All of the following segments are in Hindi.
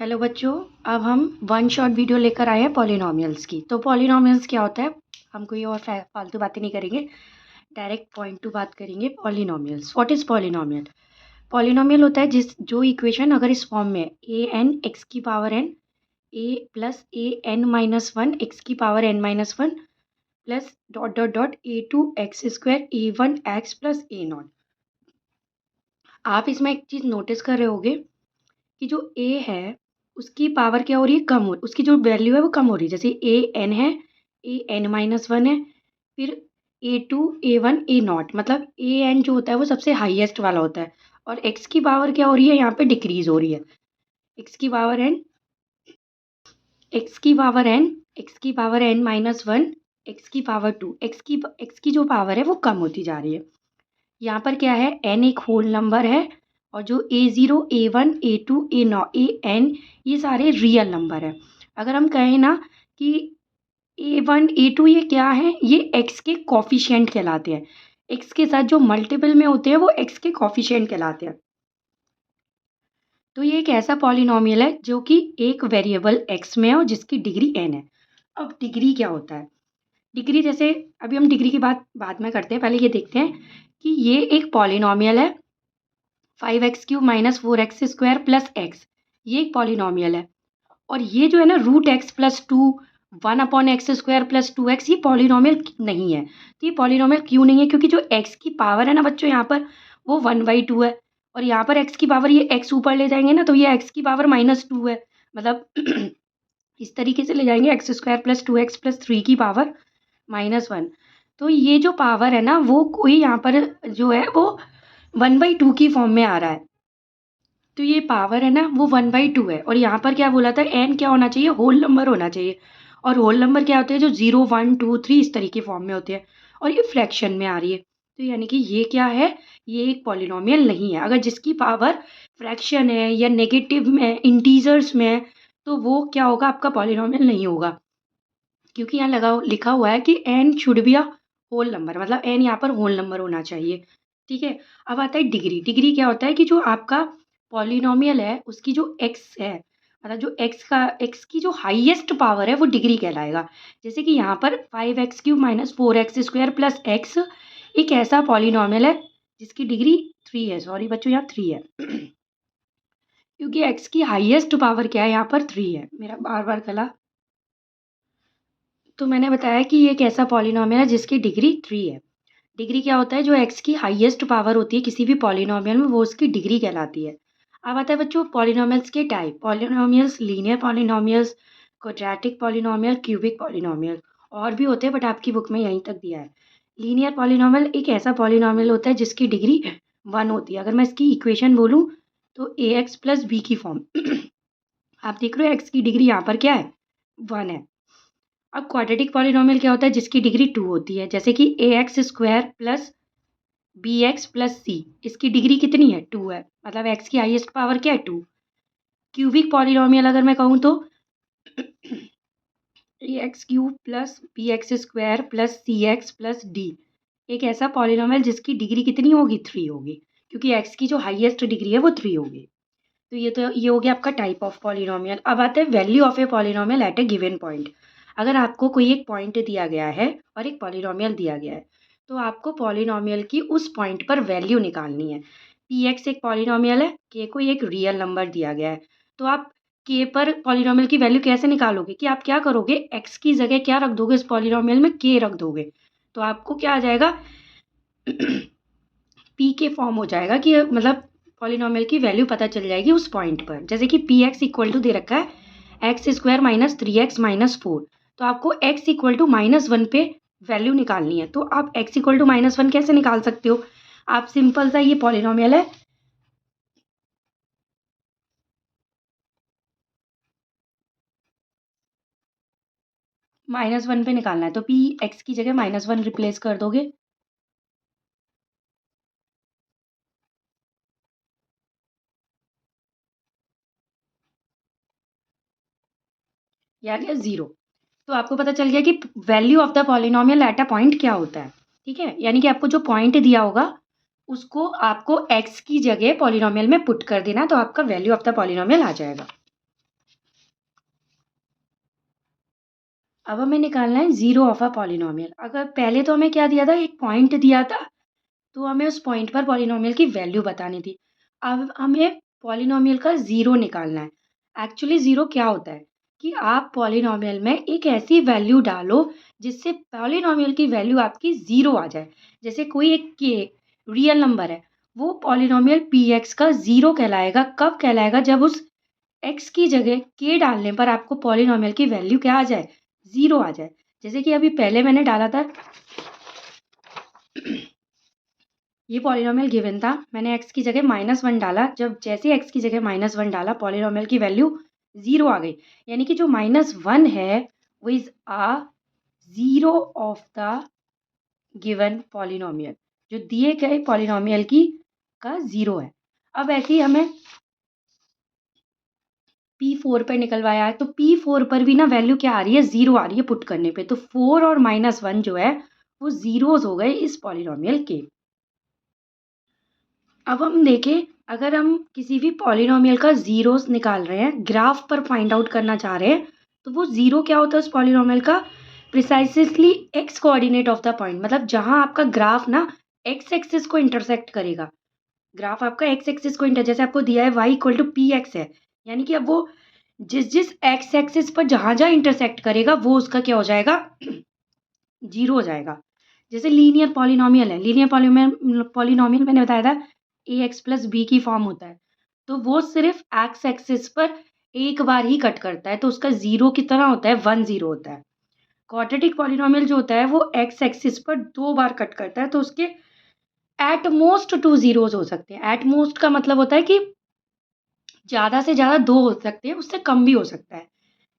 हेलो बच्चों, अब हम वन शॉट वीडियो लेकर आए हैं पॉलिनॉमियल्स की। तो पॉलिनॉमियल्स क्या होता है, हम कोई और फालतू बातें नहीं करेंगे, डायरेक्ट पॉइंट टू बात करेंगे। Polynomials, what is polynomial? Polynomial होता है जो इक्वेशन अगर इस फॉर्म में ए एन एक्स की power n a plus a n minus one x की power n minus one plus dot dot dot a two x square a one x plus a nought. आप इसमें एक चीज़ नोटिस कर रहे होगे कि जो ए है उसकी पावर क्या हो रही है, कम हो, उसकी जो वैल्यू है वो कम हो रही है। जैसे ए एन है, ए एन माइनस वन है, फिर a two a one a nought, मतलब ए एन जो होता है वो सबसे हाईएस्ट वाला होता है। और एक्स की पावर क्या हो रही है, यहाँ पे डिक्रीज हो रही है। एक्स की पावर एन, एक्स की पावर एन, एक्स की power n minus one, x की पावर टू, एक्स की जो पावर है वो कम होती जा रही है। यहाँ पर क्या है, एन एक होल नंबर है और जो a zero a one a two a नौ ए एन ये सारे रियल नंबर है। अगर हम कहें ना कि ए वन ए टू ये क्या है, ये एक्स के कॉफिशिएंट कहलाते हैं। एक्स के साथ जो मल्टीपल में होते हैं वो एक्स के कॉफिशिएंट कहलाते हैं। तो ये एक ऐसा पॉलिनॉमियल है जो कि एक वेरिएबल एक्स में है और जिसकी डिग्री एन है। अब डिग्री क्या होता है? डिग्री, जैसे अभी हम डिग्री की बात बाद में करते हैं, पहले ये देखते हैं कि ये एक पॉलिनॉमियल है 5x³ minus 4x² plus x, ये एक पॉलिनॉमियल है। और ये जो है ना root x plus two 1/x² plus 2x, ये पॉलिनॉमियल नहीं है। तो ये पॉलिनॉमियल क्यों नहीं है? क्योंकि जो एक्स की पावर है ना बच्चों यहाँ पर, वो 1/2 है। और यहाँ पर एक्स की पावर, ये एक्स ऊपर ले जाएंगे ना तो ये एक्स की पावर -2 है। मतलब इस तरीके से ले जाएंगे x² प्लस 2x प्लस 3 की पावर -1। तो ये जो पावर है ना वो कोई यहाँ पर जो है वो 1/2 की फॉर्म में आ रहा है। तो ये पावर है ना वो 1/2 है। और यहाँ पर क्या बोला था, एन क्या होना चाहिए, होल नंबर होना चाहिए। और होल नंबर क्या होते हैं, जो 0 1 2 3 इस तरीके फॉर्म में होते हैं। और ये फ्रैक्शन में आ रही है, तो यानी कि ये क्या है, ये एक पॉलिनॉमियल नहीं है। अगर जिसकी पावर फ्रैक्शन है या नेगेटिव में, इंटीजर्स में है, तो वो क्या होगा, आपका पॉलिनॉमियल नहीं होगा। क्योंकि यहाँ लिखा हुआ है कि n should be a whole number, मतलब एन यहाँ पर होल नंबर होना चाहिए। ठीक है। अब आता है डिग्री। डिग्री क्या होता है कि जो आपका पॉलिनॉमियल है उसकी जो एक्स है, मतलब जो एक्स की जो हाईएस्ट पावर है वो डिग्री कहलाएगा। जैसे कि यहाँ पर 5x³ minus 4x² plus x एक ऐसा पॉलिनॉमियल है जिसकी डिग्री 3 है। सॉरी बच्चों, यहाँ 3 है क्योंकि एक्स की हाईएस्ट पावर क्या है, यहाँ पर 3 है। मेरा बार बार गला, तो मैंने बताया कि ये एक ऐसा पॉलिनॉमियल है जिसकी डिग्री 3 है। डिग्री क्या होता है, जो एक्स की हाईएस्ट पावर होती है किसी भी पॉलिनॉमियल में, वो उसकी डिग्री कहलाती है। अब आता है बच्चों पॉलिनॉमियल्स के type. Polynomials, linear polynomials, quadratic polynomial, cubic polynomial, और भी होते हैं बट आपकी बुक में यहीं तक दिया है। लीनियर पॉलिनॉमियल एक ऐसा पॉलिनॉमियल होता है जिसकी डिग्री 1 होती है। अगर मैं इसकी इक्वेशन बोलूँ तो ए एक्स प्लस बी की फॉर्म आप देख रहे हो, एक्स की डिग्री यहाँ पर क्या है, 1 है। अब क्वाड्रेटिक पॉलिनॉमियल क्या होता है, जिसकी डिग्री 2 होती है। जैसे कि ax² plus bx plus c, इसकी डिग्री कितनी है, 2 है। मतलब x की हाईएस्ट पावर क्या है, 2। क्यूबिक पॉलिनॉमियल अगर मैं कहूँ तो ax³ plus bx² plus cx plus d, एक ऐसा पॉलिनॉमियल जिसकी डिग्री कितनी होगी, 3 होगी, क्योंकि x की जो हाईएस्ट डिग्री है वो 3 होगी। तो ये हो गया आपका टाइप ऑफ पॉलिनॉमियल। अब आते हैं value of a polynomial at a given point. अगर आपको कोई एक पॉइंट दिया गया है और एक पॉलिनॉमियल दिया गया है, तो आपको पॉलिनॉमियल की उस पॉइंट पर वैल्यू निकालनी है। पी एक्स एक पॉलिनॉमियल है, के को एक रियल नंबर दिया गया है। तो आप के पर पॉलिनॉमियल की वैल्यू कैसे निकालोगे, कि आप क्या करोगे, एक्स की जगह क्या रख दोगे, इस पॉलिनॉमियल में के रख दोगे। तो आपको क्या आ जाएगा पी के फॉर्म हो जाएगा, कि मतलब पॉलिनॉमियल की वैल्यू पता चल जाएगी उस पॉइंट पर। जैसे कि पी एक्स इक्वल टू दे रखा है x² माइनस 3x माइनस 4, तो आपको x इक्वल टू -1 पे वैल्यू निकालनी है। तो आप x इक्वल टू -1 कैसे निकाल सकते हो, आप सिंपल सा, ये पॉलिनॉमियल है, -1 पे निकालना है, तो p x की जगह -1 रिप्लेस कर दोगे। यानी 0। तो आपको पता चल गया कि value of the polynomial at a point क्या होता है। ठीक है, यानी कि आपको जो पॉइंट दिया होगा उसको आपको x की जगह पॉलिनॉमियल में पुट कर देना, तो आपका वैल्यू ऑफ द पॉलिनॉमियल आ जाएगा। अब हमें निकालना है ज़ीरो ऑफ अ पॉलिनोमियल। अगर पहले तो हमें क्या दिया था, एक पॉइंट दिया था, तो हमें उस पॉइंट पर पॉलिनोमियल की वैल्यू बतानी थी। अब हमें पॉलिनोमियल का ज़ीरो निकालना है। एक्चुअली ज़ीरो क्या होता है कि आप पॉलिनोमियल में एक ऐसी वैल्यू डालो जिससे पॉलिनोमियल की वैल्यू आपकी ज़ीरो आ जाए। जैसे कोई एक के रियल नंबर है, वो पॉलिनोमियल पी का ज़ीरो कहलाएगा। कब कहलाएगा? जब उस एक्स की जगह के डालने पर आपको पॉलिनोमियल की वैल्यू क्या आ जाए? ज़ीरो आ जाए। जैसे कि अभी पहले मैंने डाला था, ये पॉलिनोमियल गिवन था, मैंने एक्स की जगह -1 डाला। जब जैसे एक्स की जगह -1 डाला, पॉलिनोमियल की वैल्यू ज़ीरो आ गई। यानी कि जो -1 है वो is a zero of the given polynomial, जो दिए गए पॉलिनोमियल की का ज़ीरो है। अब ऐसे ही हमें P4 पे निकलवाया है, तो P4 पर भी ना वैल्यू क्या आ रही है? ज़ीरो आ रही है पुट करने पे। तो 4 और -1 जो है वो ज़ीरोज़ हो गए इस पॉलिनोमियल के। अब हम देखें, अगर हम किसी भी पॉलिनोमियल का ज़ीरोज़ निकाल रहे हैं, ग्राफ पर फाइंड आउट करना चाह रहे हैं, तो वो ज़ीरो क्या होता है उस पॉलिनोमियल का? Precisely x coordinate of the point, मतलब जहाँ आपका ग्राफ ना एक्स एक्सिस को इंटरसेक्ट करेगा। ग्राफ आपका एक्स एक्सिस को जैसे आपको दिया है y equal to p x है, यानी कि अब वो जिस जिस एक्स एक्सिस पर जहाँ जहाँ इंटरसेक्ट करेगा वो उसका क्या हो जाएगा? जीरो हो जाएगा। जैसे लीनियर पॉलिनोमियल है, लीनियर पॉलिनोमियल मैंने बताया था ए एक्स प्लस बी की फॉर्म होता है, तो वो सिर्फ एक्स एक्सिस पर एक बार ही कट करता है, तो उसका जीरो कितना होता है? 1 0 होता है। क्वाड्रेटिक पॉलिनोमियल जो होता है वो एक्स एक्सिस पर दो बार कट करता है, तो उसके एट मोस्ट 2 ज़ीरोज़ हो सकते हैं। एट मोस्ट का मतलब होता है कि ज़्यादा से ज़्यादा 2 हो सकते हैं, उससे कम भी हो सकता है।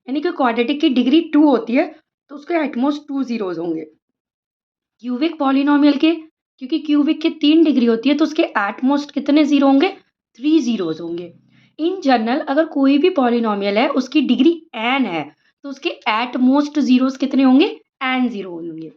यानी कि क्वाड्रेटिक की डिग्री 2 होती है, तो उसके एट मोस्ट 2 ज़ीरोज़ होंगे। क्यूबिक पॉलिनोमियल के, क्योंकि क्यूबिक के 3 डिग्री होती है, तो उसके एट मोस्ट कितने ज़ीरो होंगे? 3 ज़ीरोज़ होंगे। इन जनरल अगर कोई भी पॉलिनोमियल है, उसकी डिग्री n है, तो उसके एट मोस्ट ज़ीरोज़ कितने होंगे? n ज़ीरो होंगे।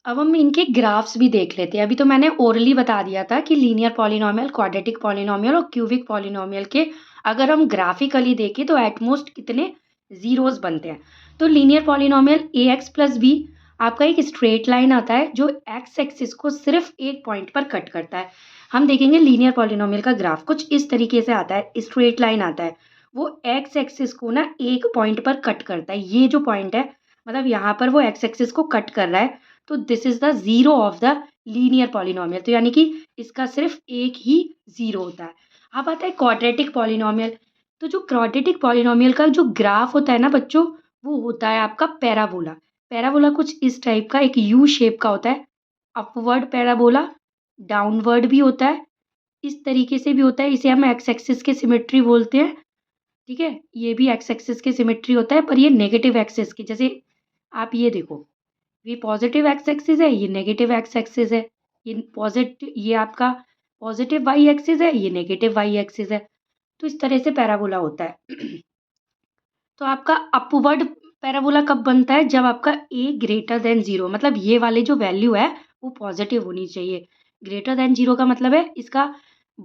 अब हम इनके ग्राफ्स भी देख लेते हैं। अभी तो मैंने ओरली बता दिया था कि लीनियर पॉलिनोमियल, क्वाड्रेटिक पॉलिनोमियल और क्यूबिक पॉलिनोमियल के अगर हम ग्राफिकली देखें तो एट मोस्ट कितने ज़ीरोज़ बनते हैं। तो लीनियर पॉलिनोमियल ए एक्स प्लस बी, आपका एक स्ट्रेट लाइन आता है जो एक्स एक्सिस को सिर्फ एक पॉइंट पर कट करता है। हम देखेंगे लीनियर पॉलिनोमियल का ग्राफ कुछ इस तरीके से आता है, स्ट्रेट लाइन आता है। वो एक्स एक्सिस को ना एक पॉइंट पर कट करता है। ये जो पॉइंट है, मतलब यहाँ पर वो एक्स एक्सिस को कट कर रहा है, तो this is the zero of the linear polynomial. तो यानी कि इसका सिर्फ एक ही ज़ीरो होता है। अब आता है क्वाड्रेटिक पॉलिनोमियल। तो जो क्वाड्रेटिक पॉलिनोमियल का जो ग्राफ होता है ना बच्चों, वो होता है आपका पैराबोला। पैराबोला कुछ इस टाइप का एक यू शेप का होता है। अपवर्ड पैराबोला, डाउनवर्ड भी होता है, इस तरीके से भी होता है। इसे हम एक्स एक्सिस के सिमेट्री बोलते हैं। ठीक है, ये भी एक्स एक्सिस के सिमेट्री होता है, पर ये नेगेटिव एक्सिस की। जैसे आप ये देखो, ये पॉजिटिव एक्स एक्सिस है, ये नेगेटिव एक्स एक्सिस है। ये आपका पॉजिटिव वाई एक्सिस है, ये नेगेटिव वाई एक्सिस है। तो इस तरह से पैराबोला होता है। तो आपका अपवर्ड पैराबोला कब बनता है? जब आपका ए ग्रेटर देन ज़ीरो, मतलब ये वाली जो वैल्यू है वो पॉजिटिव होनी चाहिए। ग्रेटर देन ज़ीरो का मतलब है इसका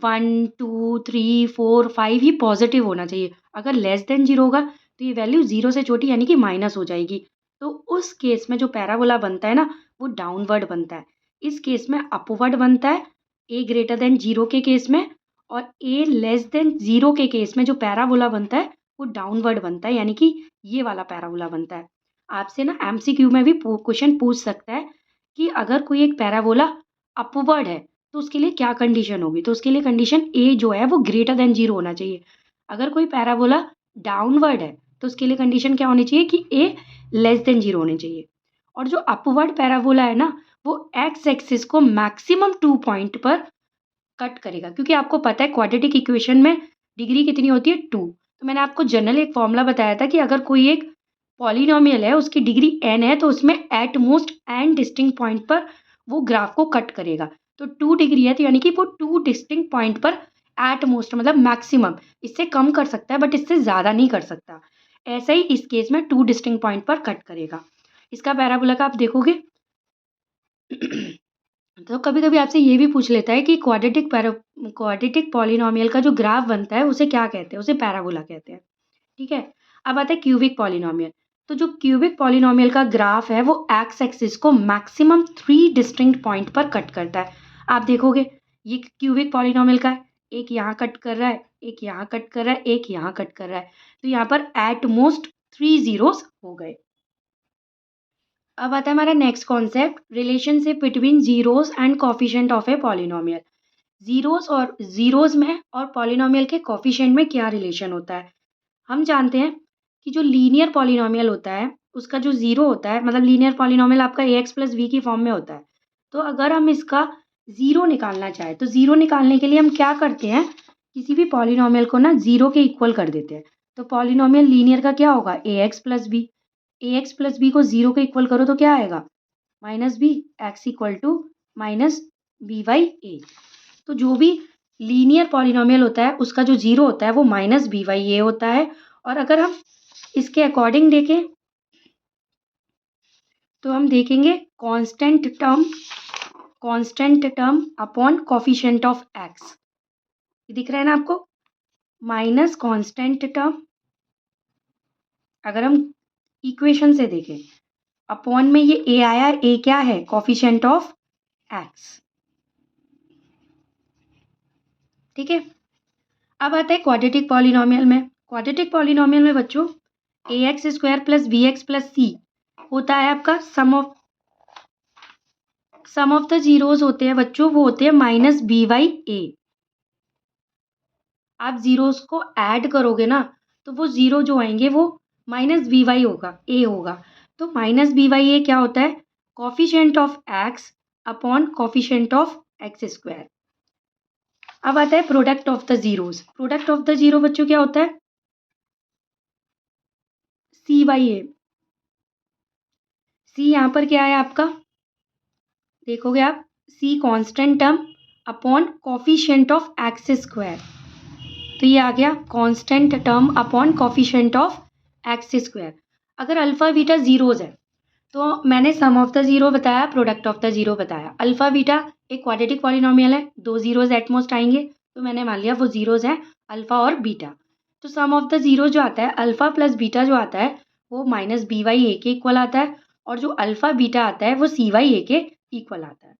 1 2 3 4 5 ही पॉजिटिव होना चाहिए। अगर लेस देन ज़ीरो होगा तो ये वैल्यू ज़ीरो से छोटी यानी कि माइनस हो जाएगी। तो उस केस में जो पैराबोला बनता है ना, वो डाउनवर्ड बनता है। इस केस में अपवर्ड बनता है ए ग्रेटर देन ज़ीरो के केस में, और ए लेस देन ज़ीरो के केस में जो पैराबोला बनता है वो डाउनवर्ड बनता है, यानी कि ये वाला पैराबोला बनता है। आपसे ना एमसीक्यू में भी क्वेश्चन पूछ सकता है कि अगर कोई एक पैराबोला अपवर्ड है तो उसके लिए क्या कंडीशन होगी? तो उसके लिए कंडीशन ए जो है वो ग्रेटर देन ज़ीरो होना चाहिए। अगर कोई पैराबोला डाउनवर्ड है तो उसके लिए कंडीशन क्या होनी चाहिए कि ए लेस देन ज़ीरो होनी चाहिए। और जो अपवर्ड पैराबोला है ना, वो एक्स एक्सिस को मैक्सिमम 2 पॉइंट पर कट करेगा, क्योंकि आपको पता है क्वाड्रेटिक इक्वेशन में डिग्री कितनी होती है? 2। तो मैंने आपको जनरली एक फॉर्मूला बताया था कि अगर कोई एक पॉलिनोमियल है, उसकी डिग्री n है, तो उसमें at most n distinct point पर वो ग्राफ को कट करेगा। तो 2 डिग्री है, तो यानी कि वो 2 डिस्टिंक्ट पॉइंट पर एट मोस्ट मतलब मैक्सिमम, इससे कम कर सकता है बट इससे ज़्यादा नहीं कर सकता। ऐसा ही इस केस में 2 डिस्टिंक्ट पॉइंट पर कट करेगा। इसका पैराबोला का आप देखोगे तो कभी-कभी आपसे ये भी पूछ लेता है कि क्वाड्रेटिक पॉलिनोमियल का जो ग्राफ बनता है उसे क्या कहते हैं? उसे पैराबोला कहते हैं। ठीक है? अब आता है क्यूबिक पॉलिनोमियल। तो जो क्यूबिक पॉलिनोमियल का ग्राफ है वो एक्स एक्सिस को मैक्सिमम 3 डिस्टिंक्ट पॉइंट पर कट करता है। आप देखोगे ये क्यूबिक पॉलिनोमियल का है, एक यहाँ कट कर रहा है, एक यहाँ कट कर रहा है, एक यहाँ कट कर रहा है, तो यहाँ पर एट मोस्ट 3 जीरोस हो गए। अब आता है हमारा next concept, relationship between zeros and coefficient of a polynomial. Zeros में और पॉलिनोमियल के कोफिशिएंट में क्या रिलेशन होता है। हम जानते हैं कि जो लीनियर पॉलिनोमियल होता है उसका जो जीरो होता है, मतलब लीनियर पॉलिनोमियल आपका ए एक्स प्लस बी की फॉर्म में होता है। तो अगर हम इसका जीरो निकालना चाहें तो जीरो निकालने के लिए हम क्या करते हैं, किसी भी पॉलिनोमियल को ना जीरो के इक्वल कर देते हैं। तो पॉलिनोमियल लीनियर का क्या होगा, a x plus b. A x plus b को जीरो के इक्वल करो तो क्या आएगा, minus b, x equal to minus b by a. तो जो भी लीनियर पॉलिनोमियल होता है उसका जो जीरो होता है वो माइनस बी बाई ए होता है। और अगर हम इसके अकॉर्डिंग देखें तो हम देखेंगे constant term upon coefficient of x. ये दिख रहा है ना आपको, माइनस कांस्टेंट टर्म, अगर हम इक्वेशन से देखें अपॉन में ये ए आया, ए क्या है, कोफिशिएंट ऑफ एक्स। ठीक है, अब आता है क्वाड्रेटिक पॉलिनोमियल में। क्वाड्रेटिक पॉलिनोमियल में बच्चों a x square plus b x plus c होता है आपका सम ऑफ द जीरोस होते हैं बच्चों, वो होते हैं माइनस बी बाई ए। आप जीरोस को ऐड करोगे ना तो वो जीरो जो आएंगे वो माइनस बी वाई होगा, ए होगा। तो माइनस बी वाई ए क्या होता है, coefficient of x upon coefficient of x square. अब आता है product of the zeros. Product of the zero बच्चों क्या होता है, सी बाई ए। सी यहाँ पर क्या है आपका, देखोगे आप, c constant term upon coefficient of x square. तो ये आ गया constant term upon coefficient of x square. अगर अल्फा बीटा जीरोज है तो मैंने सम ऑफ द जीरो बताया, प्रोडक्ट ऑफ द जीरो बताया। अल्फा बीटा एक क्वाड्रेटिक पॉलिनोमियल है, दो जीरोज एटमोस्ट आएंगे, तो मैंने मान लिया वो जीरोज हैं अल्फा और बीटा। तो सम ऑफ द जीरो जो आता है, अल्फा प्लस बीटा जो आता है वो माइनस बी वाई ए के इक्वल आता है, और जो अल्फा बीटा आता है वो सी वाई ए के इक्वल आता है।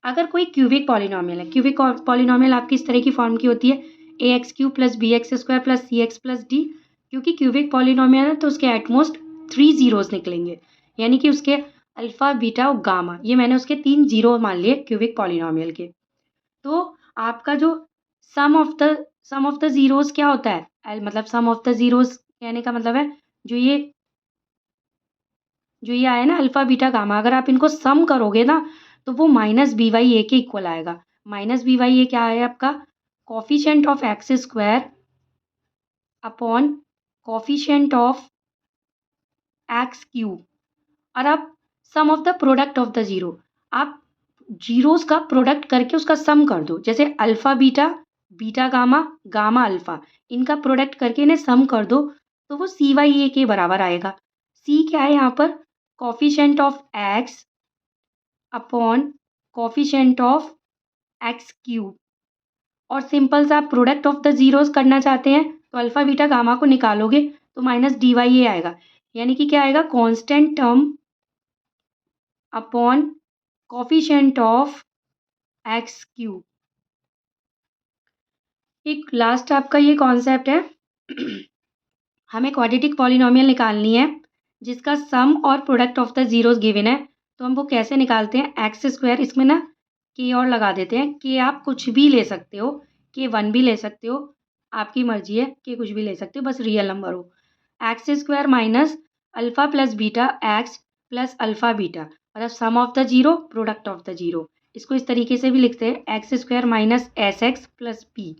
अगर कोई क्यूबिक पॉलिनोमियल है, क्यूबिक पॉलिनोमियल आपकी इस तरह की फॉर्म की होती है, a x cube plus b x square plus c x plus d. क्योंकि क्यूबिक पॉलिनोमियल है तो उसके एटमोस्ट 3 जीरोस निकलेंगे, यानी कि उसके अल्फा बीटा और गामा, ये मैंने उसके 3 जीरो मान लिए क्यूबिक पॉलिनोमियल के। तो आपका जो सम ऑफ द जीरोस क्या होता है, मतलब सम ऑफ द जीरोस कहने का मतलब है जो ये आया ना अल्फा बीटा गामा, अगर आप इनको सम करोगे ना तो वो माइनस बी वाई ए के इक्वल आएगा। माइनस बी वाई ए क्या है आपका, coefficient of x square upon coefficient of x cube. और आप sum of the product of the zero, आप जीरोस का प्रोडक्ट करके उसका सम कर दो। जैसे alpha beta, beta gamma, gamma alpha, इनका प्रोडक्ट करके इन्हें सम कर दो तो वो सी वाई ए के बराबर आएगा। सी क्या है यहाँ पर, coefficient of x upon coefficient of x cube. और सिंपल सा आप प्रोडक्ट ऑफ द जीरोस करना चाहते हैं तो अल्फा बीटा गामा को निकालोगे तो माइनस डी वाई ए आएगा, यानी कि क्या आएगा, constant term upon coefficient of x cube. एक लास्ट आपका ये कॉन्सेप्ट है हमें क्वाड्रेटिक पॉलिनोमियल निकालनी है जिसका सम और product of the zeros given है। तो हम वो कैसे निकालते हैं, एक्स स्क्वायर, इसमें ना के और लगा देते हैं। के आप कुछ भी ले सकते हो, के 1 भी ले सकते हो, आपकी मर्जी है, के कुछ भी ले सकते हो, बस रियल नंबर हो। X square minus alpha plus beta x plus alpha beta, मतलब sum of the zero product of the zero. इसको इस तरीके से भी लिखते हैं, x square minus s x plus p.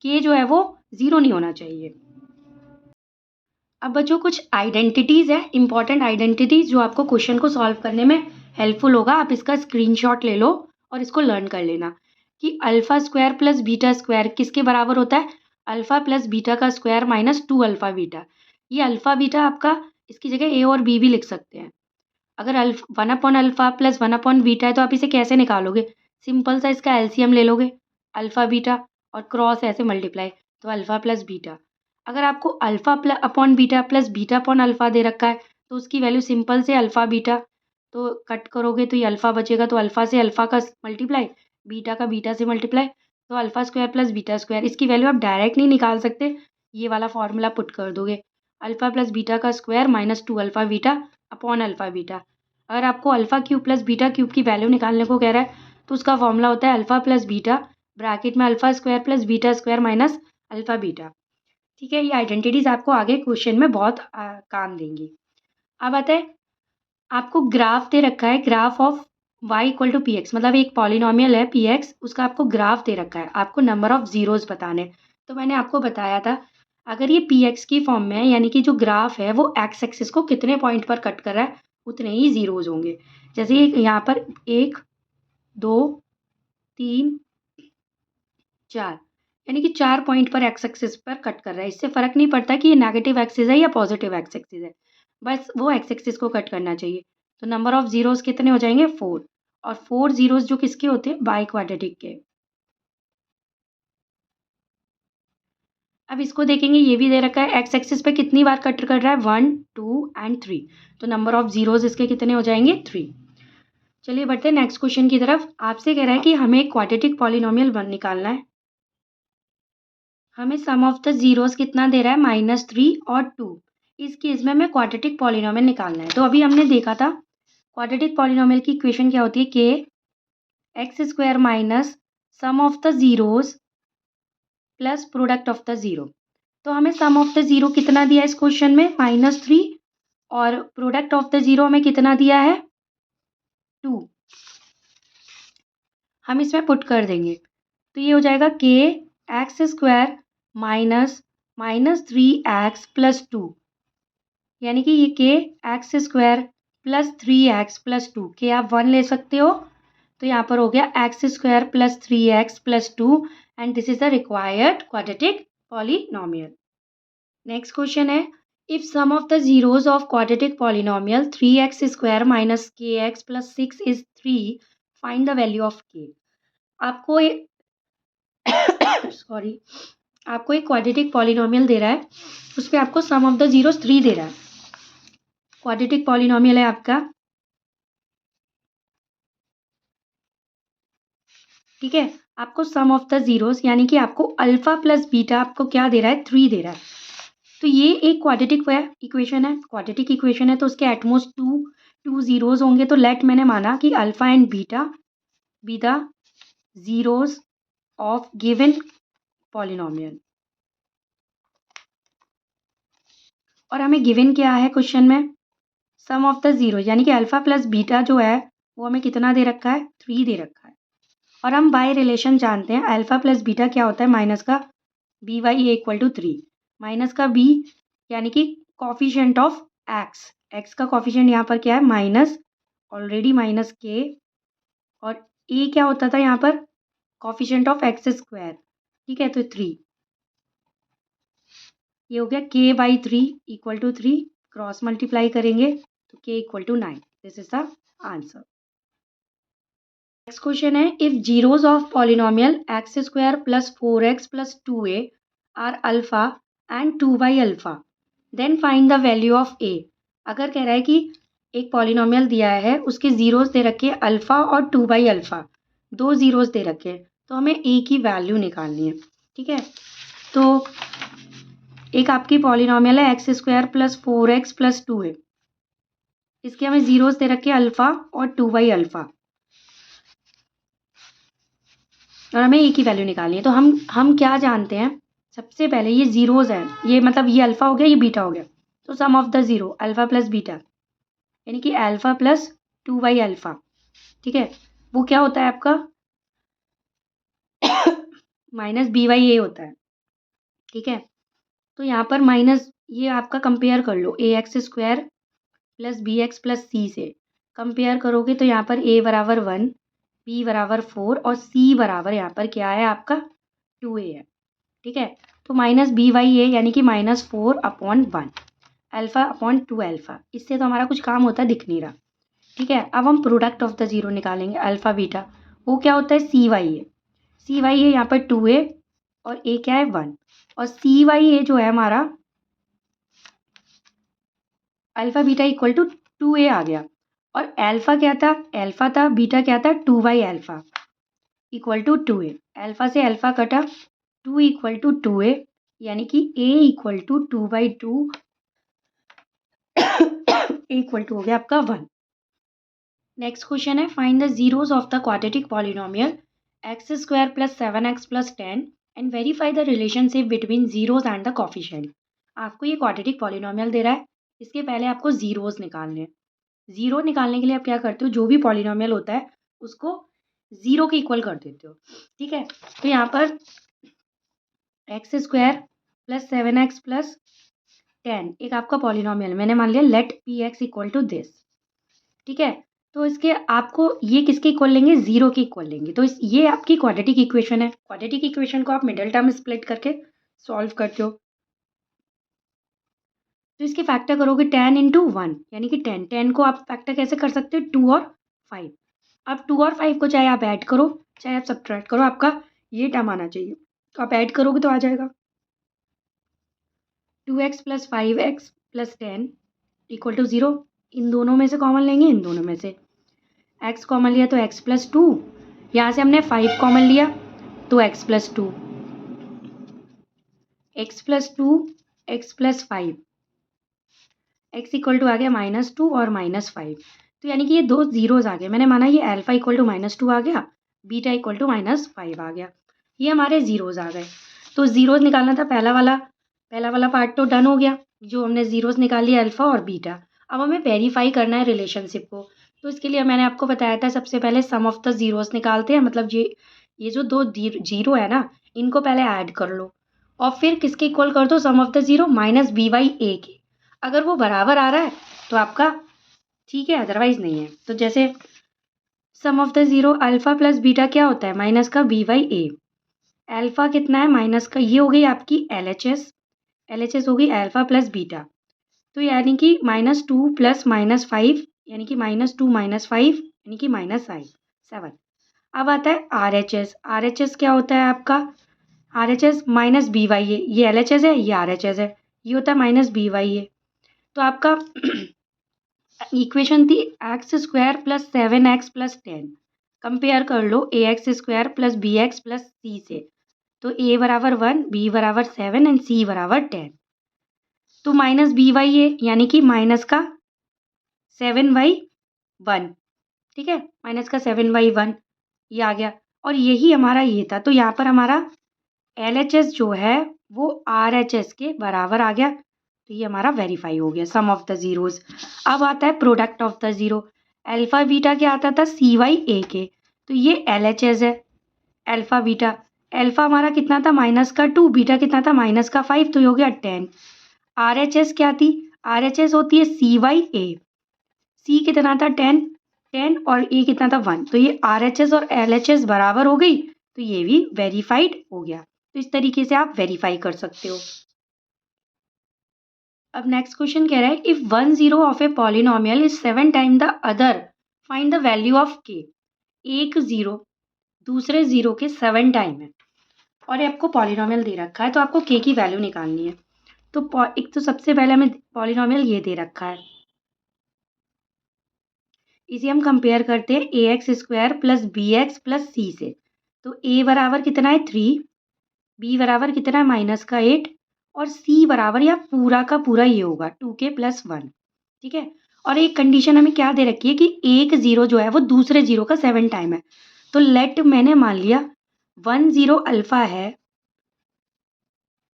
के जो है वो जीरो नहीं होना चाहिए। अब बच्चों कुछ आइडेंटिटीज़ है, इंपॉर्टेंट आइडेंटिटीज़ जो आपको क्वेश्चन को सॉल्व करने में हेल्पफुल होगा। आप इसका स्क्रीनशॉट ले लो और इसको लर्न कर लेना कि alpha square plus beta square किसके बराबर होता है, अल्फ़ा प्लस बीटा का स्क्वायर माइनस 2 अल्फ़ा बीटा। ये अल्फ़ा बीटा आपका, इसकी जगह ए और बी भी लिख सकते हैं। अगर 1 upon alpha plus 1 upon beta है तो आप इसे कैसे निकालोगे, सिंपल सा इसका एलसीएम ले लोगे, अल्फ़ा बीटा और क्रॉस ऐसे मल्टीप्लाई, तो अल्फ़ा प्लस बीटा। अगर आपको alpha upon beta plus beta upon alpha दे रखा है तो उसकी वैल्यू सिंपल से अल्फ़ा बीटा, तो कट करोगे तो ये अल्फ़ा बचेगा, तो अल्फ़ा से अल्फ़ा का मल्टीप्लाई, बीटा का बीटा से मल्टीप्लाई, तो alpha square plus beta square. इसकी वैल्यू आप डायरेक्ट नहीं निकाल सकते, ये वाला फॉर्मूला पुट कर दोगे, अल्फ़ा प्लस बीटा का square minus 2 alpha beta upon alpha beta. अगर आपको alpha cube plus beta cube की वैल्यू निकालने को कह रहा है तो उसका फॉर्मूला होता है अल्फ़ा प्लस बीटा ब्रैकेट में alpha square plus beta square minus alpha beta. ठीक है, ये आइडेंटिटीज़ आपको आगे क्वेश्चन में बहुत काम देंगी। अब आता है आपको ग्राफ दे रखा है, graph of y equal to p x, मतलब एक पॉलिनोमियल है पी एक्स, उसका आपको ग्राफ दे रखा है, आपको नंबर ऑफ जीरोज़ बताने। तो मैंने आपको बताया था अगर ये पी एक्स की फॉर्म में है यानी कि जो ग्राफ है वो एक्स एक्सिस को कितने पॉइंट पर कट कर रहा है उतने ही जीरोज़ होंगे। जैसे यहाँ पर 1 2 3 4 यानी कि 4 पॉइंट पर एक्स एक्सिस पर कट कर रहा है। इससे फ़र्क नहीं पड़ता कि ये नेगेटिव एक्सिस है या पॉजिटिव एक्स एक्सिस है, बस वो एक्स एक्सिस को कट करना चाहिए। तो नंबर ऑफ जीरोज़ कितने हो जाएंगे 4, और 4 जीरोज़ जो किसके होते हैं बाई क्वाड्रेटिक के। अब इसको देखेंगे, ये भी दे रखा है एक्स एक्सिस पे कितनी बार कट कर रहा है 1 2 एंड 3, तो नंबर ऑफ जीरोज़ इसके कितने हो जाएंगे 3। चलिए बढ़ते हैं नेक्स्ट क्वेश्चन की तरफ। आपसे कह रहा है कि हमें एक क्वाड्रेटिक पॉलिनोमियल निकालना है। हमें सम ऑफ द जीरोस कितना दे रहा है -3 और 2। इस केस में हमें क्वाड्रेटिक पॉलिनोमियल निकालना है। तो अभी हमने देखा था क्वाड्रेटिक पॉलिनोमियल की इक्वेशन क्या होती है, के x square minus sum of the zeros plus product of the zero. तो हमें सम ऑफ द जीरो कितना दिया है इस क्वेश्चन में -3, और प्रोडक्ट ऑफ द जीरो हमें कितना दिया है 2। हम इसमें पुट कर देंगे तो ये हो जाएगा के x square minus 3x plus 2, यानी कि ये के x square plus 3x plus 2, के आप 1 ले सकते हो तो यहाँ पर हो गया x square plus 3x plus 2, and this is the required quadratic polynomial. Next question है if sum of the zeros of quadratic polynomial 3x square minus k x plus 6 is 3, find the value of k. आपको सॉरी आपको एक क्वाड्रेटिक पॉलिनोमियल दे रहा है, उस पर आपको सम ऑफ द जीरोस 3 दे रहा है। क्वाड्रेटिक पॉलिनोमियल है आपका, ठीक है। आपको सम ऑफ द जीरोस यानी कि आपको अल्फा प्लस बीटा आपको क्या दे रहा है 3 दे रहा है। तो ये एक क्वाड्रेटिक इक्वेशन है, क्वाड्रेटिक इक्वेशन है तो उसके एटमोस्ट टू जीरोस होंगे। तो लेट मैंने माना कि alpha and beta be the zeros of given polynomial, और हमें गिवन क्या है क्वेश्चन में सम ऑफ द जीरो, यानी कि अल्फा प्लस बीटा जो है वो हमें कितना दे रखा है 3 दे रखा है। और हम बाय रिलेशन जानते हैं अल्फा प्लस बीटा क्या होता है माइनस का b y equal to 3, minus का बी यानी कि कॉफिशिएंट ऑफ एक्स, एक्स का कॉफिशिएंट यहाँ पर क्या है माइनस, ऑलरेडी माइनस के, और ए क्या होता था यहाँ पर कॉफिशिएंट ऑफ एक्स स्क्वायर, ठीक है, तो 3, ये हो गया k by 3 equal to 3, cross multiply करेंगे तो k equal to 9, this is the answer. Next question है if zeros of polynomial x square plus 4x plus 2a are alpha and 2 by alpha then find the value of a। अगर कह रहा है कि एक पॉलिनोमियल दिया है उसके जीरोज दे रखे हैं अल्फा और 2 बाई अल्फा, दो जीरोज दे रखे हैं, तो हमें a की वैल्यू निकालनी है, ठीक है। तो एक आपकी पॉलिनोमियल है x square plus 4x plus 2a, इसके हमें जीरोज दे रखे हैं अल्फा और 2 बाई अल्फा, और हमें ए की वैल्यू निकालनी है। तो हम क्या जानते हैं, सबसे पहले ये जीरोज है, ये मतलब ये अल्फा हो गया ये बीटा हो गया, तो sum of the zero alpha plus beta यानी कि अल्फा प्लस 2 बाई अल्फा, ठीक है, वो क्या होता है आपका माइनस बी वाई ए होता है, ठीक है। तो यहाँ पर माइनस ये आपका कंपेयर कर लो a x square plus b x plus c से कंपेयर करोगे तो यहाँ पर ए बराबर 1, बी बराबर 4 और सी बराबर यहाँ पर क्या है आपका 2a है, ठीक है। तो माइनस बी वाई ए यानी कि -4 अपॉन 1 अल्फा अपॉन 2 अल्फा, इससे तो हमारा कुछ काम होता है दिख नहीं रहा, ठीक है। अब हम प्रोडक्ट ऑफ द जीरो निकालेंगे अल्फा बीटा, वो क्या होता है सी वाई ए, सी वाई ए यहाँ पर 2a और ए क्या है 1, और सी वाई ए जो है हमारा alpha beta equal to 2a आ गया। और अल्फा क्या था, अल्फा था, बीटा क्या था, 2 by alpha equal to 2a। Alpha से अल्फा कटा, 2 इक्वल टू 2a, यानी कि a equal to 2/2 equal to हो गया आपका 1। नेक्स्ट क्वेश्चन है, find the zeros of the quadratic polynomial x square plus 7x plus 10 and verify the relationship between zeros and the coefficient. आपको ये क्वाड्रेटिक पॉलिनोमियल दे रहा है, इसके पहले आपको जीरोस निकालने हैं। जीरो निकालने के लिए आप क्या करते हो, जो भी पॉलिनोमियल होता है उसको जीरो के इक्वल कर देते हो, ठीक है। तो यहाँ पर x square plus 7x plus 10 एक आपका पॉलिनोमियल मैंने मान लिया let p x equal to this, ठीक है। तो इसके आपको ये किसके इक्वल लेंगे, जीरो के इक्वल लेंगे। तो ये आपकी क्वाड्रेटिक इक्वेशन है। क्वाड्रेटिक इक्वेशन को आप मिडिल टर्म स्प्लिट करके सॉल्व करते हो। तो इसके फैक्टर करोगे 10 इंटू 1 यानी कि 10 को आप फैक्टर कैसे कर सकते हो, 2 और 5। अब 2 और 5 को चाहे आप ऐड करो चाहे आप सब्ट्रैक्ट करो, आपका ये टर्म आना चाहिए। तो आप ऐड करोगे तो आ जाएगा 2x plus 5x plus 10 equal to 0। इन दोनों में से कॉमन लेंगे, इन दोनों में से x कॉमन लिया तो x प्लस 2, यहाँ से हमने 5 कॉमन लिया तो x plus 2, x plus 2 x plus 5, x equal to आ गया -2 और -5। तो यानी कि ये दो जीरोज आ गए। मैंने माना ये अल्फा इक्वल टू -2 आ गया, बीटा इक्वल टू -5 आ गया, ये हमारे जीरोज आ गए। तो जीरोज निकालना था, पहला वाला पार्ट तो डन हो गया, जो हमने जीरोज निकाली अल्फा और बीटा। अब हमें वेरीफाई करना है रिलेशनशिप को। तो इसके लिए मैंने आपको बताया था सबसे पहले सम ऑफ द जीरोज निकालते हैं, मतलब ये जो दो जीरो है ना, इनको पहले ऐड कर लो और फिर किसके इक्वल कर दो, sum of the zero minus b by a के। अगर वो बराबर आ रहा है तो आपका ठीक है, अदरवाइज नहीं है। तो जैसे sum of the zero alpha plus beta क्या होता है, माइनस का बी बाई ए। अल्फा कितना है, माइनस का, ये हो गई आपकी एल एच एस हो गई अल्फा प्लस बीटा। तो यानी कि -2 प्लस -5 यानी कि -2 -5 यानी कि -7। अब आता है आर एच एस क्या होता है आपका, R H S minus b by a, ये एल एच एस है, ये आर एच एस है, ये होता है माइनस बी वाई ए। तो आपका इक्वेशन थी x square plus 7x plus 10, compare कर लो a x square plus b x plus c से। तो ए बराबर 1, बी बराबर 7 एंड सी बराबर 10। तो माइनस बी वाई ए यानी कि माइनस का 7/1, ठीक है, माइनस का 7/1 ये आ गया। और यही हमारा ये था, तो यहाँ पर हमारा एल एच एस जो है वो आर एच एस के बराबर आ गया। तो ये हमारा वेरीफाई हो गया सम ऑफ द जीरोस। अब आता है product of the zero. Alpha beta क्या आता था, सी वाई ए के। तो ये एल एच एस है अल्फा बीटा। अल्फा हमारा कितना था, -2, बीटा कितना था, -5, तो ये हो गया 10। आर एच एस क्या थी, आर एच एस होती है सी वाई ए। सी कितना था 10 और ए कितना था 1। तो ये आर एच एस और एल एच एस बराबर हो गई, तो ये भी वेरीफाइड हो गया। तो इस तरीके से आप वेरीफाई कर सकते हो। अब नेक्स्ट क्वेश्चन कह रहा है, if one zero of a polynomial is 7 time the other find the value of के। एक जीरो दूसरे जीरो के 7 टाइम है और ये आपको पॉलिनोमियल दे रखा है, तो आपको के की वैल्यू निकालनी है। तो एक तो सबसे पहले हमें पॉलिनोमियल ये दे रखा है, इसे हम कंपेयर करते हैं a x square plus b x plus c से। तो ए बराबर कितना है 3, बी बराबर कितना है -8 और सी बराबर या पूरा का पूरा ये होगा 2k प्लस 1, ठीक है। और एक कंडीशन हमें क्या दे रखी है कि एक जीरो जो है वो दूसरे जीरो का 7 टाइम है। तो लेट मैंने मान लिया 1 जीरो अल्फा है,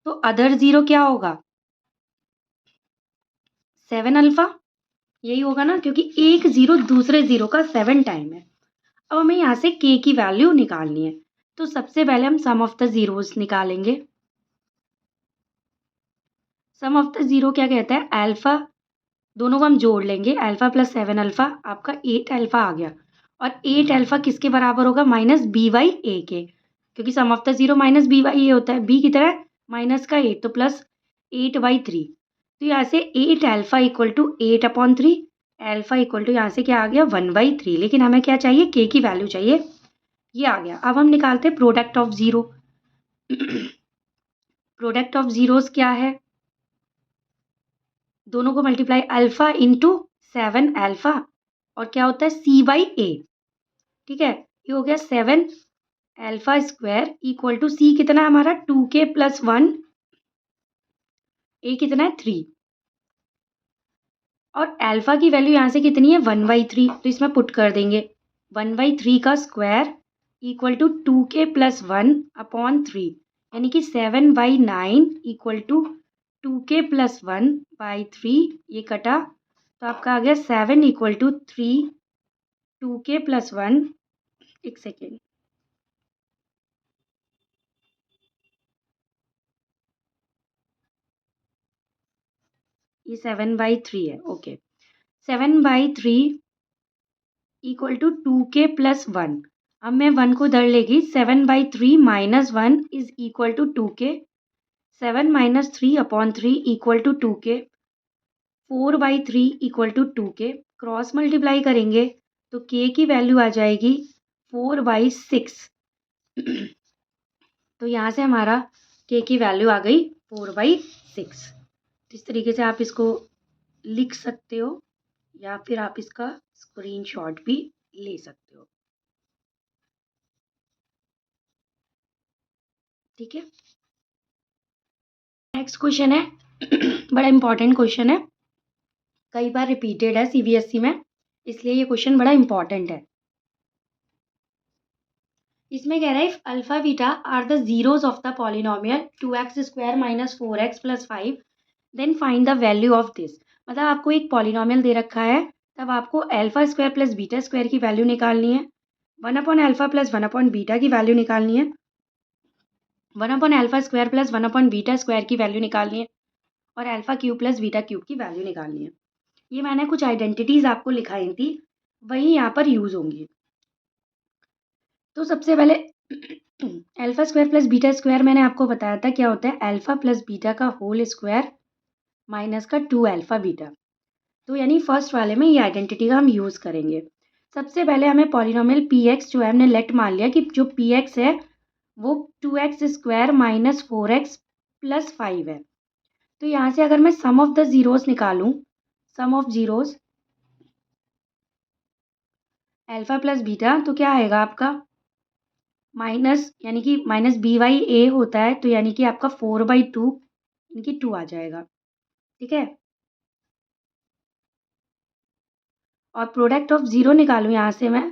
तो अदर जीरो क्या होगा 7 अल्फा, यही होगा ना, क्योंकि एक जीरो दूसरे जीरो का 7 टाइम है। अब हमें यहाँ से के की वैल्यू निकालनी है। तो सबसे पहले हम सम ऑफ द जीरोस निकालेंगे। सम ऑफ द जीरो क्या कहता है, अल्फा, दोनों को हम जोड़ लेंगे, अल्फा प्लस 7 अल्फा आपका 8 अल्फा आ गया। और 8 अल्फा किसके बराबर होगा, माइनस बी वाई ए के, क्योंकि sum of the zero minus b by a होता है। बी कितना है -8, तो प्लस 8/3। तो यहाँ से 8 alpha equal to 8/3, alpha equal to यहाँ से क्या आ गया 1/3। लेकिन हमें क्या चाहिए, के की वैल्यू चाहिए, ये आ गया। अब हम निकालते हैं product of zero. Product of zeros क्या है, दोनों को मल्टीप्लाई अल्फा इंटू 7 अल्फा और क्या होता है सी बाई ए। ठीक है, ये हो गया 7 अल्फा स्क्वायर इक्वल टू सी कितना है हमारा 2k प्लस 1, ए कितना है 3 और अल्फा की वैल्यू यहाँ से कितनी है 1/3, तो इसमें पुट कर देंगे 1/3 का square equal to 2k plus 1 upon 3, यानी कि 7/9 इक्वल टू 2k प्लस 1/3, ये कटा तो आपका आ गया 7 इक्वल टू 3 2k प्लस 1, एक सेकेंड, ये 7/3 है, okay 7/3 equal to 2k plus 1। अब मैं 1 को इधर लेगी, 7/3 minus 1 is equal to 2k, 7 minus 3 upon 3 equal to 2k, 4/3 equal to 2k, cross multiply करेंगे तो k की वैल्यू आ जाएगी 4/6। तो यहाँ से हमारा k की वैल्यू आ गई 4/6। इस तरीके से आप इसको लिख सकते हो या फिर आप इसका स्क्रीनशॉट भी ले सकते हो। ठीक है, नेक्स्ट क्वेश्चन है बड़ा इंपॉर्टेंट क्वेश्चन है, कई बार रिपीटेड है सीबीएसई में, इसलिए ये क्वेश्चन बड़ा इंपॉर्टेंट है। इसमें कह रहा है if alpha beta are the zeros of the polynomial 2x square minus 4x plus 5 then find the value of this. मतलब आपको एक पॉलिनोमियल दे रखा है, तब आपको alpha square plus beta square की वैल्यू निकालनी है, 1/अल्फा प्लस 1/ बीटा की वैल्यू निकालनी है, 1/अल्फा स्क्वायर प्लस 1/ बीटा स्क्वायर की वैल्यू निकालनी है और alpha cube plus beta cube की वैल्यू निकालनी है। ये मैंने कुछ आइडेंटिटीज आपको लिखाई थी, वही यहाँ पर यूज होंगी। तो सबसे पहले alpha square plus beta square मैंने आपको बताया था क्या होता है, अल्फा प्लस बीटा का होल स्क्वायर माइनस का 2 अल्फा बीटा। तो यानी फर्स्ट वाले में ये आइडेंटिटी का हम यूज़ करेंगे। सबसे पहले हमें पॉलिनोमियल पी एक्स जो है हमने लेट मान लिया कि जो पी एक्स है वो 2x square minus 4x plus 5 है। तो यहाँ से अगर मैं सम ऑफ द जीरोस निकालूं, sum of zeros alpha plus beta, तो क्या आएगा आपका माइनस, यानी कि माइनस b/a होता है, तो यानी कि आपका 4/2 यानी कि 2 आ जाएगा। ठीक है, और प्रोडक्ट ऑफ जीरो निकालूं यहाँ से मैं,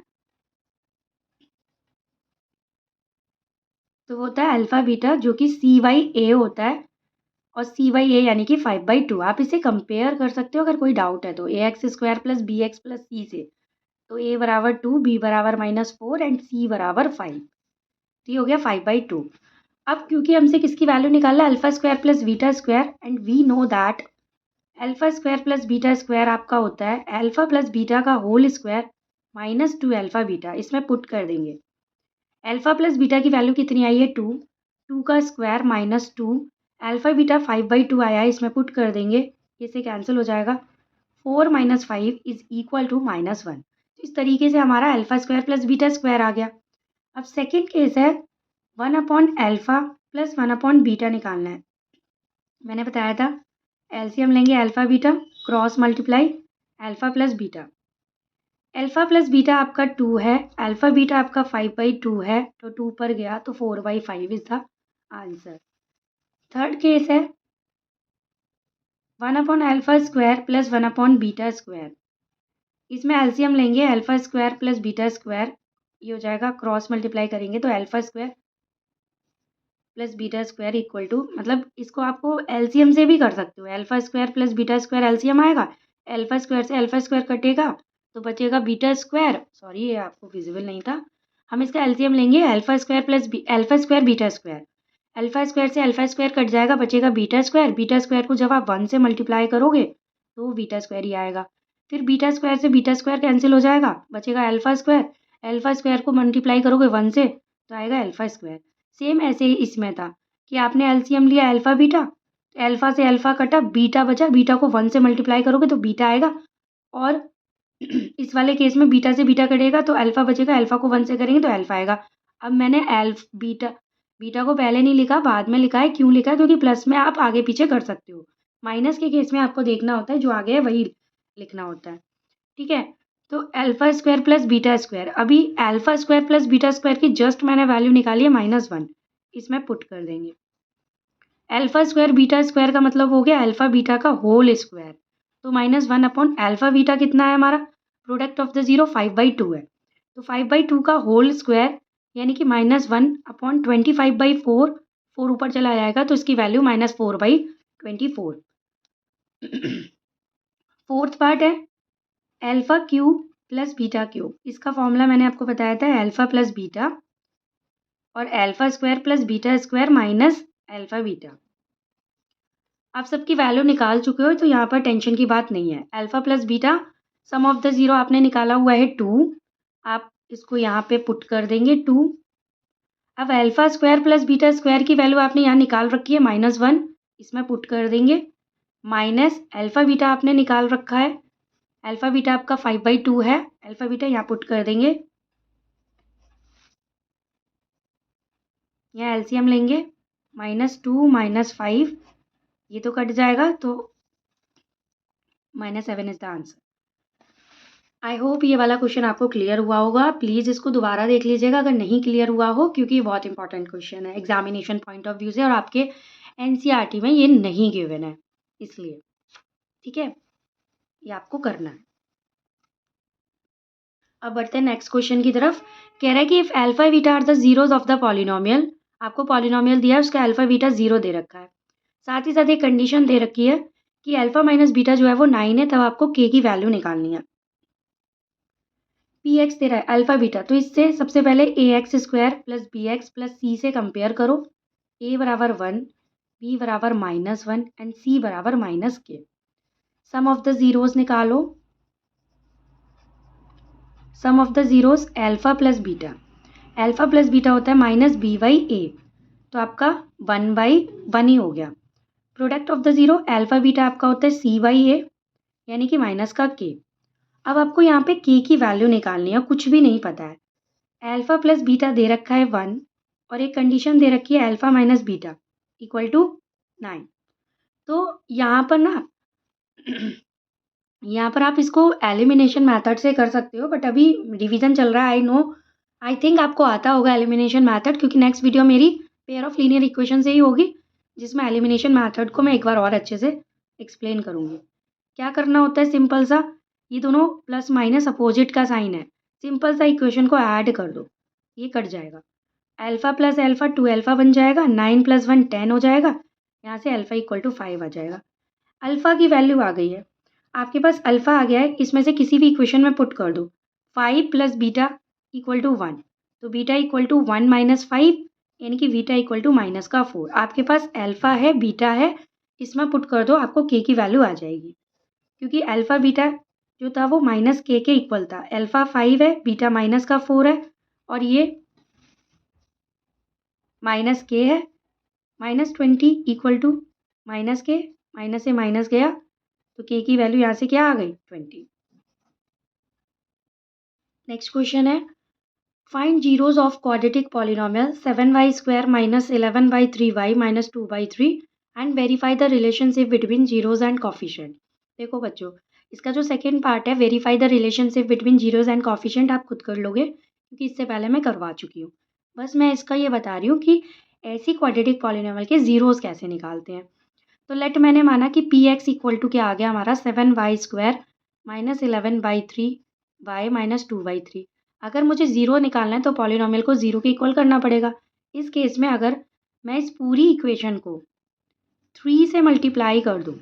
तो वो होता है अल्फा बीटा जो कि c/a होता है और c/a यानी कि 5/2। आप इसे कंपेयर कर सकते हो अगर कोई डाउट है तो, ax square plus bx plus c से, तो a बराबर 2, b बराबर -4 एंड c बराबर 5, तो ये हो गया 5/2। अब क्योंकि हमसे किसकी वैल्यू निकालना है, alpha square plus beta square, and we know that alpha square plus beta square आपका होता है अल्फा प्लस बीटा का whole square minus 2 alpha beta. इसमें पुट कर देंगे, अल्फा प्लस बीटा की वैल्यू कितनी आई है 2, 2 का स्क्वायर माइनस 2, अल्फा बीटा 5/2 आया है, इसमें पुट कर देंगे, इसे कैंसिल हो जाएगा, 4 माइनस 5 इज इक्वल टू -1। इस तरीके से हमारा alpha square plus beta square आ गया। अब सेकेंड केस है 1/अल्फा प्लस 1/बीटा निकालना है। मैंने बताया था एलसीएम लेंगे alpha beta, cross multiply alpha plus beta, alpha plus beta आपका 2 है, अल्फा बीटा आपका 5/2 है, तो 2 पर गया तो 4/5 is the answer. Third case है 1/अल्फा स्क्वायर प्लस 1/बीटा स्क्वायर, इसमें एलसीएम लेंगे alpha square plus beta square, ये हो जाएगा, क्रॉस मल्टीप्लाई करेंगे तो alpha square plus beta square equal to, मतलब इसको आपको एलसीएम से भी कर सकते हो, alpha square plus beta square LCM आएगा, अल्फा स्क्वायर से अल्फा स्क्वायर कटेगा तो बचेगा बीटा स्क्वायर, सॉरी ये आपको विजिबल नहीं था, हम इसका एलसीएम लेंगे alpha square plus alpha square beta square, alpha square से अल्फा स्क्वायर कट जाएगा, बचेगा बीटा स्क्वायर, बीटा स्क्वायर को जब आप 1 से मल्टीप्लाई करोगे तो बीटा स्क्वायर ही आएगा, फिर बीटा स्क्वायर से बीटा स्क्वायर कैंसिल हो जाएगा, बचेगा अल्फा स्क्वायर, अल्फा स्क्वायर को मल्टीप्लाई करोगे 1 से तो आएगा अल्फा स्क्वायर। सेम ऐसे ही इसमें था कि आपने एलसीएम लिया अल्फा बीटा, अल्फा से अल्फा कटा, बीटा बचा, बीटा को 1 से मल्टीप्लाई करोगे तो बीटा आएगा, और इस वाले केस में बीटा से बीटा कटेगा तो अल्फा बचेगा, अल्फा को 1 से करेंगे तो अल्फा आएगा। अब मैंने बीटा को पहले नहीं लिखा, बाद में लिखा है। क्यों लिखा है? क्योंकि प्लस में आप आगे पीछे कर सकते हो, माइनस के केस में आपको देखना होता है जो आगे है वही लिखना होता है। ठीक है, तो alpha square plus beta square, अभी alpha square plus beta square की जस्ट मैंने वैल्यू निकाली है -1, इसमें पुट कर देंगे। अल्फा स्क्वायर बीटा स्क्वायर का मतलब हो गया अल्फा बीटा का होल स्क्वायर, तो -1 अपॉन अल्फा बीटा कितना है हमारा, प्रोडक्ट ऑफ द जीरो 5/2 है, तो 5/2 का होल स्क्वायर यानी कि -1 अपॉन 25/4, 4 ऊपर चला जाएगा तो इसकी वैल्यू -4/24। फोर्थ पार्ट है alpha cube plus beta cube, इसका फॉर्मूला मैंने आपको बताया था अल्फा प्लस बीटा और alpha square plus beta square minus alpha beta. आप सबकी वैल्यू निकाल चुके हो तो यहाँ पर टेंशन की बात नहीं है। Alpha plus beta some of the zero आपने निकाला हुआ है 2, आप इसको यहाँ पे पुट कर देंगे 2। अब alpha square plus beta square की वैल्यू आपने यहाँ निकाल रखी है -1, इसमें पुट कर देंगे, माइनस अल्फा बीटा आपने निकाल रखा है, अल्फा बीटा आपका 5/2 है, अल्फा बीटा यहाँ पुट कर देंगे, यहाँ एलसीएम लेंगे, -2 -5 ये तो कट जाएगा तो -7 is the answer. I hope ये वाला क्वेश्चन आपको क्लियर हुआ होगा। प्लीज़ इसको दोबारा देख लीजिएगा अगर नहीं क्लियर हुआ हो, क्योंकि ये बहुत इंपॉर्टेंट क्वेश्चन है एग्जामिनेशन पॉइंट ऑफ व्यू से और आपके एनसीईआरटी में ये नहीं गिवन है इसलिए। ठीक है, ये आपको करना है। अब बढ़ते हैं नेक्स्ट क्वेश्चन की तरफ। कह रहा है कि if alpha beta are the zeros of the polynomial, आपको पॉलिनोमियल दिया है उसका अल्फा बीटा 0 दे रखा है, साथ ही साथ एक कंडीशन दे रखी है कि अल्फा माइनस बीटा जो है वो 9 है, तब आपको के की वैल्यू निकालनी है। पी एक्स दे रहा है अल्फा बीटा, तो इससे सबसे पहले a x square plus b x plus c से कंपेयर करो, ए बराबर 1, बी बराबर -1 एंड सी बराबर -k। Sum of the zeros निकालो, sum of the zeros alpha plus beta, alpha plus beta होता है -b/a, तो आपका 1/1 ही हो गया। Product of the zero alpha beta आपका होता है c/a यानी कि माइनस का k। अब आपको यहाँ पे k की वैल्यू निकालनी है, कुछ भी नहीं पता है। अल्फा प्लस बीटा दे रखा है 1 और एक कंडीशन दे रखी है alpha minus beta equal to 9। तो यहाँ पर ना यहाँ पर आप इसको एलिमिनेशन मेथड से कर सकते हो, बट अभी रिवीजन चल रहा है। आई नो, आई थिंक आपको आता होगा एलिमिनेशन मेथड, क्योंकि नेक्स्ट वीडियो मेरी पेयर ऑफ लीनियर इक्वेशन से ही होगी, जिसमें एलिमिनेशन मेथड को मैं एक बार और अच्छे से एक्सप्लेन करूँगी। क्या करना होता है, सिंपल सा, ये दोनों प्लस माइनस अपोजिट का साइन है, सिंपल सा इक्वेशन को ऐड कर दो, ये कट जाएगा। अल्फा प्लस अल्फा 2 अल्फा बन जाएगा, 9 + 1 10 हो जाएगा, यहाँ से अल्फा इक्वल टू 5 आ जाएगा। अल्फा की वैल्यू आ गई है, आपके पास अल्फा आ गया है, इसमें से किसी भी इक्वेशन में पुट कर दो। 5 + बीटा इक्वल टू 1, तो बीटा इक्वल टू 1 - 5 यानी कि बीटा इक्वल टू -4। आपके पास अल्फा है, बीटा है, इसमें पुट कर दो, आपको के की वैल्यू आ जाएगी, क्योंकि अल्फा बीटा जो था वो -k के इक्वल था। अल्फा 5 है, बीटा -4 है और ये -k है, -20 इक्वल टू -k, माइनस से माइनस गया तो k की वैल्यू यहाँ से क्या आ गई, 20। नेक्स्ट क्वेश्चन है, find zeros of quadratic polynomial 7y² - 11/3y - 2/3 and verify the relationship between zeros and coefficient. देखो बच्चों, इसका जो सेकेंड पार्ट है verify the relationship between zeros and coefficient, आप खुद कर लोगे क्योंकि इससे पहले मैं करवा चुकी हूँ। बस मैं इसका ये बता रही हूँ कि ऐसी क्वाड्रेटिक पॉलिनोमियल के जीरोज कैसे निकालते हैं। तो लेट मैंने माना कि पी एक्स इक्वल टू क्या आ गया हमारा, 7y² - 11/3y - 2/3। अगर मुझे ज़ीरो निकालना है तो पॉलिनोमियल को ज़ीरो के इक्वल करना पड़ेगा। इस केस में अगर मैं इस पूरी इक्वेशन को 3 से मल्टीप्लाई कर दूँ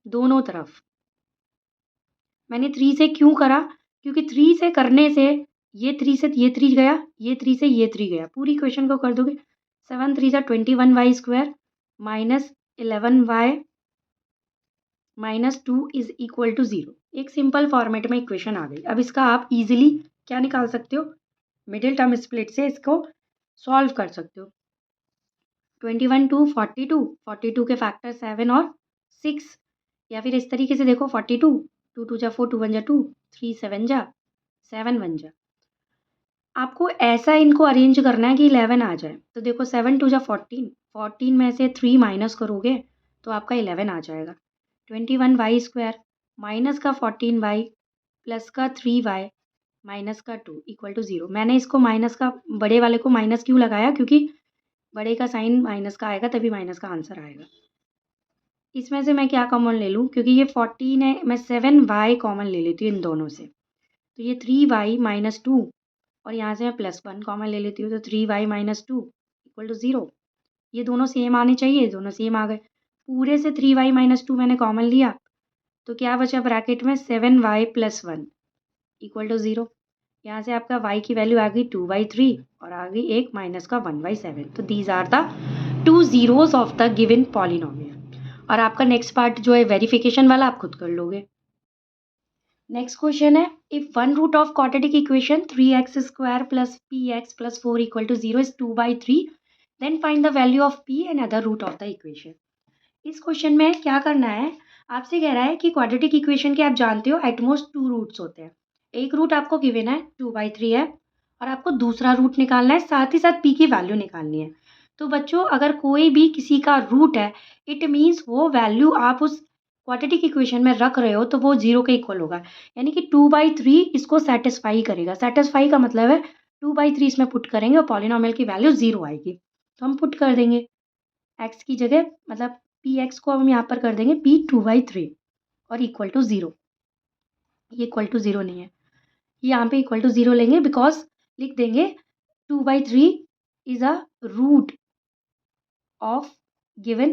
दोनों तरफ, मैंने 3 से क्यों करा, क्योंकि 3 से करने से ये 3 से ये 3 गया, ये 3 से ये 3 गया, पूरी इक्वेशन को कर दोगे 7 3 = 21y² - 11y - 2 is equal to 0। एक सिंपल फॉर्मेट में इक्वेशन आ गई। अब इसका आप इजीली क्या निकाल सकते हो, मिडिल टर्म स्प्लिट से इसको सॉल्व कर सकते हो। 21 2 42, 42 के फैक्टर 7 और 6, या फिर इस तरीके से देखो 42, 2 2 जा 4, 2 1 जा 2, 3 7 जा 7 1 जा। आपको ऐसा इनको अरेंज करना है कि 11 आ जाए। तो देखो 7 2 जा 14, 14 में से 3 माइनस करोगे तो आपका 11 आ जाएगा। 21y² माइनस का 14y प्लस का 3y माइनस का 2 इक्वल टू 0। मैंने इसको माइनस का बड़े वाले को माइनस क्यों लगाया, क्योंकि बड़े का साइन माइनस का आएगा तभी माइनस का आंसर आएगा। इसमें से मैं क्या कॉमन ले लूँ, क्योंकि ये 14 है, मैं 7y कॉमन ले लेती हूँ इन दोनों से। तो ये 3y माइनस 2 और यहाँ से मैं +1 कॉमन ले लेती हूँ, तो 3y माइनस 2 इक्वल टू 0। ये दोनों सेम आने चाहिए, दोनों सेम आ गए। पूरे से 3y माइनस 2 मैंने कॉमन लिया, तो क्या बचा ब्रैकेट में 7y + 1 इक्वल टू 0। यहाँ से आपका y की वैल्यू आ गई 2/3 और आ गई एक माइनस का 1/7। तो these are the 2 zeros of the given polynomial. और आपका नेक्स्ट पार्ट जो है वेरिफिकेशन वाला, आप खुद कर लोगे। नेक्स्ट क्वेश्चन है, if one root of quadratic equation 3x² + px + 4 equal to 0 is 2/3, then find the value of p and other root of the equation. इस क्वेश्चन में क्या करना है, आपसे कह रहा है कि क्वाड्रेटिक इक्वेशन के आप जानते हो एटमोस्ट 2 रूट्स होते हैं। एक रूट आपको गिवन है 2/3 है और आपको दूसरा रूट निकालना है, साथ ही साथ p की वैल्यू निकालनी है। तो बच्चों अगर कोई भी किसी का रूट है, इट मीन्स वो वैल्यू आप उस क्वाड्रेटिक इक्वेशन में रख रहे हो तो वो 0 के इक्वल होगा, यानी कि 2/3 इसको सेटिस्फाई करेगा। सेटिस्फाई का मतलब है 2/3 इसमें पुट करेंगे और पॉलिनोमियल की वैल्यू 0 आएगी, तो हम पुट कर देंगे x की जगह, मतलब px को हम यहाँ पर कर देंगे p 2/3 और इक्वल टू 0। ये इक्वल टू 0 नहीं है, यहाँ पे इक्वल टू 0 लेंगे, बिकॉज लिख देंगे 2/3 is a root of given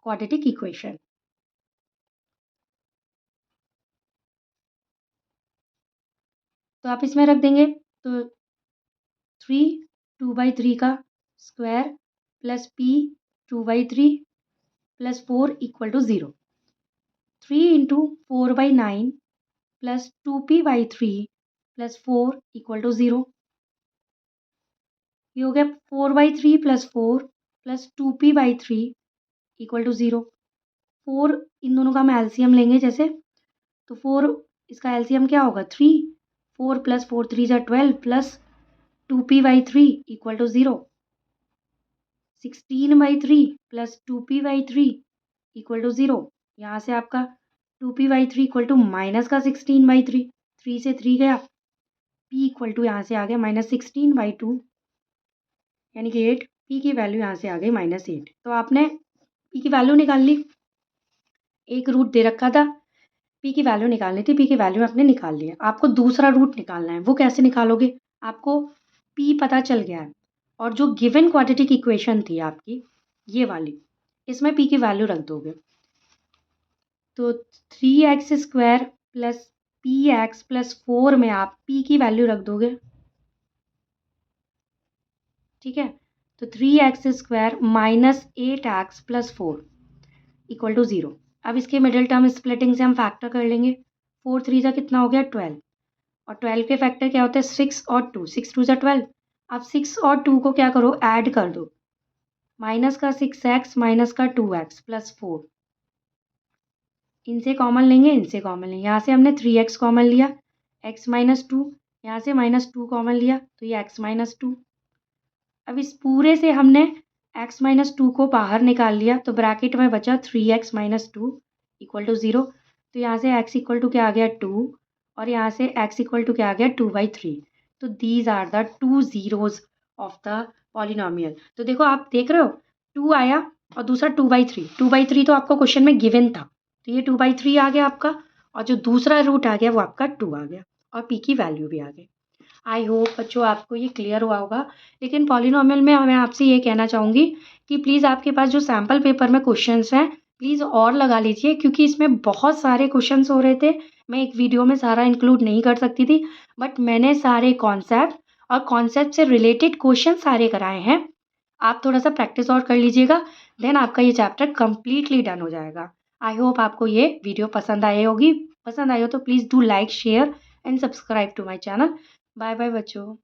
quadratic equation. तो आप इसमें रख देंगे, तो 3 2/3 का square plus p 2/3 plus 4 equal to 0। 3 × 4/9 plus 2p/3 प्लस 4 इक्वल टू 0। ये हो गया 4/3 plus 4 plus 2p/3 equal to 0। 4 इन दोनों का हम एलसीएम लेंगे जैसे, तो 4 इसका एलसीएम क्या होगा 3, 4 + 4 3 = 12 plus 2p/3 equal to 0। 16/3 plus 2p/3 equal to 0। यहाँ से आपका 2p/3 इक्वल टू माइनस का 16/3, 3 से 3 गया, p इक्वल टू यहाँ से आ गया -16/2 यानी कि 8। p की वैल्यू यहाँ से आ गई -8। तो आपने p की वैल्यू निकाल ली, एक रूट दे रखा था, p की वैल्यू निकालनी थी, p की वैल्यू आपने निकाल लिया। आपको दूसरा रूट निकालना है, वो कैसे निकालोगे, आपको p पता चल गया है और जो गिवन क्वाड्रेटिक इक्वेशन थी आपकी ये वाली, इसमें p की वैल्यू रख दोगे। तो 3x² + px + 4 में आप p की वैल्यू रख दोगे, ठीक है। तो 3x² - 8x + 4 इक्वल टू 0। अब इसके मिडिल टर्म स्प्लिटिंग से हम फैक्टर कर लेंगे। 4 3 जा कितना हो गया 12, और 12 के फैक्टर क्या होते हैं 6 और 2, 6 2 जा 12। अब 6 और 2 को क्या करो ऐड कर दो, माइनस का 6x माइनस का 2x प्लस 4, इनसे कॉमन लेंगे, इनसे कॉमन लेंगे। यहाँ से हमने 3x कॉमन लिया, x - 2, यहाँ से -2 कॉमन लिया, तो ये x - 2। अब इस पूरे से हमने x - 2 को बाहर निकाल लिया, तो ब्रैकेट में बचा 3x - 2 इक्वल टू 0। तो यहाँ से x इक्वल टू क्या आ गया 2 और यहाँ से x इक्वल टू क्या आ गया 2/3। तो these are the 2 zeros of the polynomial. तो देखो आप देख रहे हो 2 आया और दूसरा 2/3, 2/3 तो आपको क्वेश्चन में गिवन था, तो ये 2/3 आ गया आपका, और जो दूसरा रूट आ गया वो आपका 2 आ गया और p की वैल्यू भी आ गई। आई होप बच्चों आपको ये क्लियर हुआ होगा। लेकिन पॉलिनोमियल में मैं आपसे ये कहना चाहूँगी कि प्लीज़ आपके पास जो सैम्पल पेपर में क्वेश्चंस हैं प्लीज़ और लगा लीजिए, क्योंकि इसमें बहुत सारे क्वेश्चंस हो रहे थे। मैं एक वीडियो में सारा इंक्लूड नहीं कर सकती थी, बट मैंने सारे कॉन्सेप्ट और कॉन्सेप्ट से रिलेटेड क्वेश्चन सारे कराए हैं। आप थोड़ा सा प्रैक्टिस और कर लीजिएगा, देन आपका ये चैप्टर कम्प्लीटली डन हो जाएगा। आई होप आपको ये वीडियो पसंद आई होगी। पसंद आई हो तो please do like share and subscribe to my channel. Bye bye बच्चों।